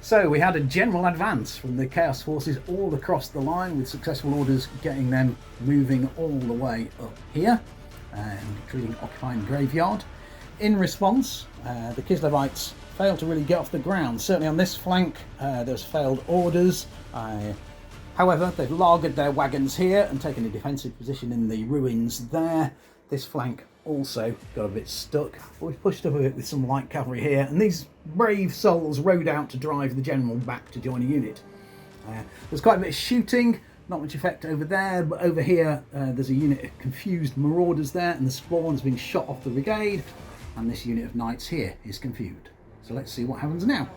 So we had a general advance from the Chaos forces all across the line, with successful orders getting them moving all the way up here, including occupying the graveyard. In response, the Kislevites failed to really get off the ground. Certainly on this flank, there's failed orders. However, they've laagered their wagons here and taken a defensive position in the ruins there. This flank also got a bit stuck, but we've pushed up a bit with some light cavalry here, and these brave souls rode out to drive the general back to join a unit. There's quite a bit of shooting, not much effect over there, but over here there's a unit of confused marauders there, and the spawn's been shot off the brigade, and this unit of knights here is confused. So let's see what happens now.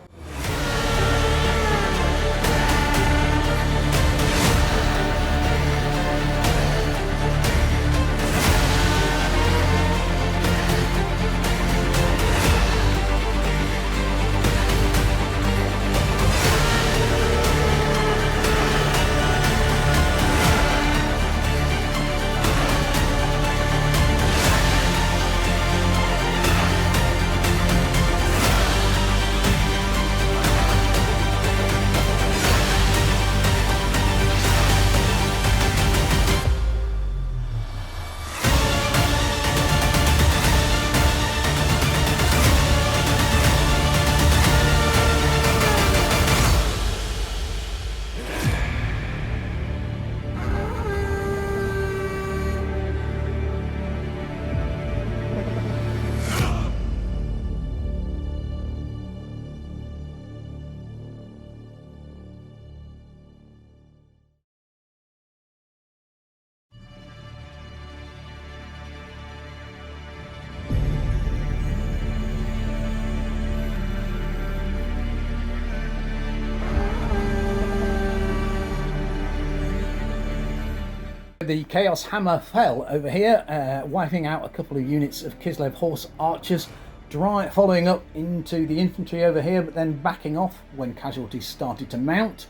The Chaos Hammer fell over here, wiping out a couple of units of Kislev horse archers, following up into the infantry over here, but then backing off when casualties started to mount.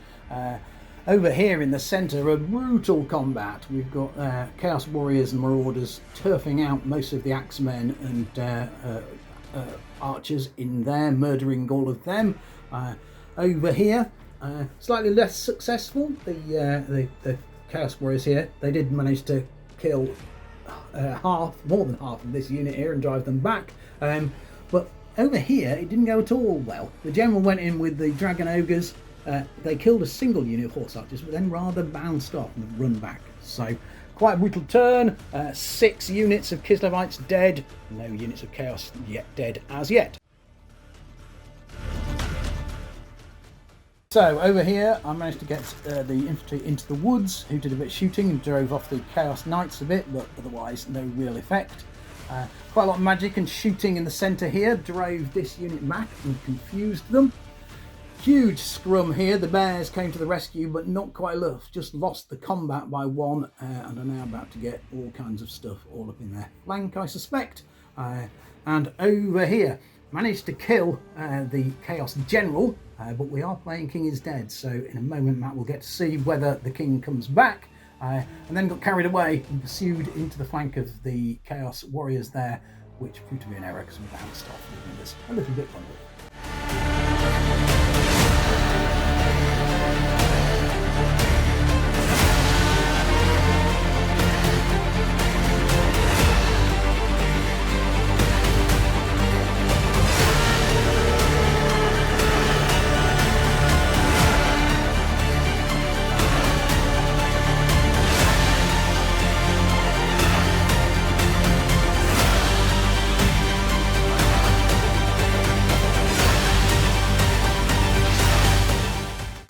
Over here in the centre, a brutal combat. We've got Chaos Warriors and Marauders turfing out most of the axemen and archers in there, murdering all of them. Over here, slightly less successful. The Chaos Warriors here, they did manage to kill more than half of this unit here and drive them back. But over here, it didn't go at all well. The general went in with the Dragon Ogres. They killed a single unit of horse archers, but then rather bounced off and run back. So quite a brutal turn. 6 units of Kislevites dead. No units of Chaos yet dead as yet. So over here I managed to get the infantry into the woods, who did a bit of shooting and drove off the Chaos Knights a bit, but otherwise no real effect. Quite a lot of magic and shooting in the centre here drove this unit back and confused them. Huge scrum here. The bears came to the rescue, but not quite enough. Just lost the combat by 1 and are now about to get all kinds of stuff all up in their flank, I suspect. And over here, managed to kill the Chaos General, but we are playing King is Dead, so in a moment Matt will get to see whether the King comes back, and then got carried away and pursued into the flank of the Chaos Warriors there, which proved to be an error because we bounced off, leaving us a little bit bundled.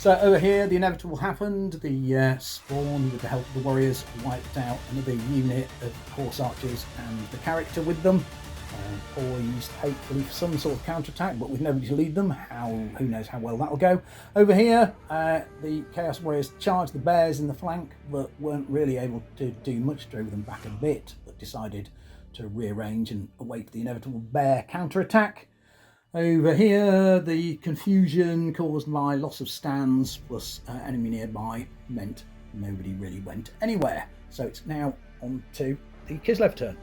So over here, the inevitable happened. The spawn, with the help of the warriors, wiped out another unit of horse archers and the character with them. Poised, hopefully, for some sort of counterattack, but with nobody to lead them. Who knows how well that'll go. Over here, the Chaos Warriors charged the bears in the flank, but weren't really able to do much. Drove them back a bit, but decided to rearrange and await the inevitable bear counterattack. Over here, the confusion caused by loss of stands plus enemy nearby meant nobody really went anywhere. So it's now on to the Kislev turn.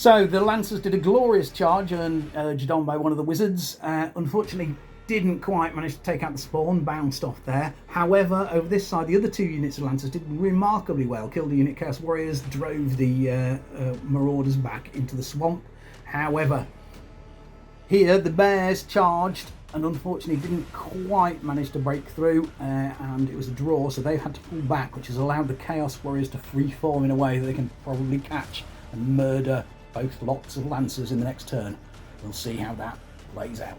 So the Lancers did a glorious charge and urged on by one of the wizards. Unfortunately, didn't quite manage to take out the spawn, bounced off there. However, over this side, the other two units of Lancers did remarkably well. Killed the unit Chaos Warriors, drove the Marauders back into the swamp. However, here the Bears charged and unfortunately didn't quite manage to break through, and it was a draw, so they've had to pull back, which has allowed the Chaos Warriors to freeform in a way that they can probably catch and murder both lots of Lancers in the next turn. We'll see how that plays out.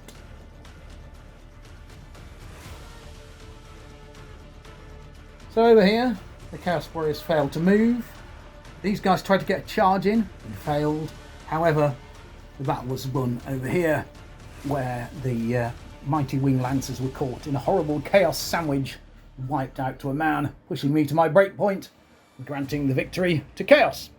So over here, the Chaos Warriors failed to move. These guys tried to get a charge in and failed. However, the battle was won over here, where the mighty Wing Lancers were caught in a horrible chaos sandwich, wiped out to a man, pushing me to my break point, granting the victory to Chaos.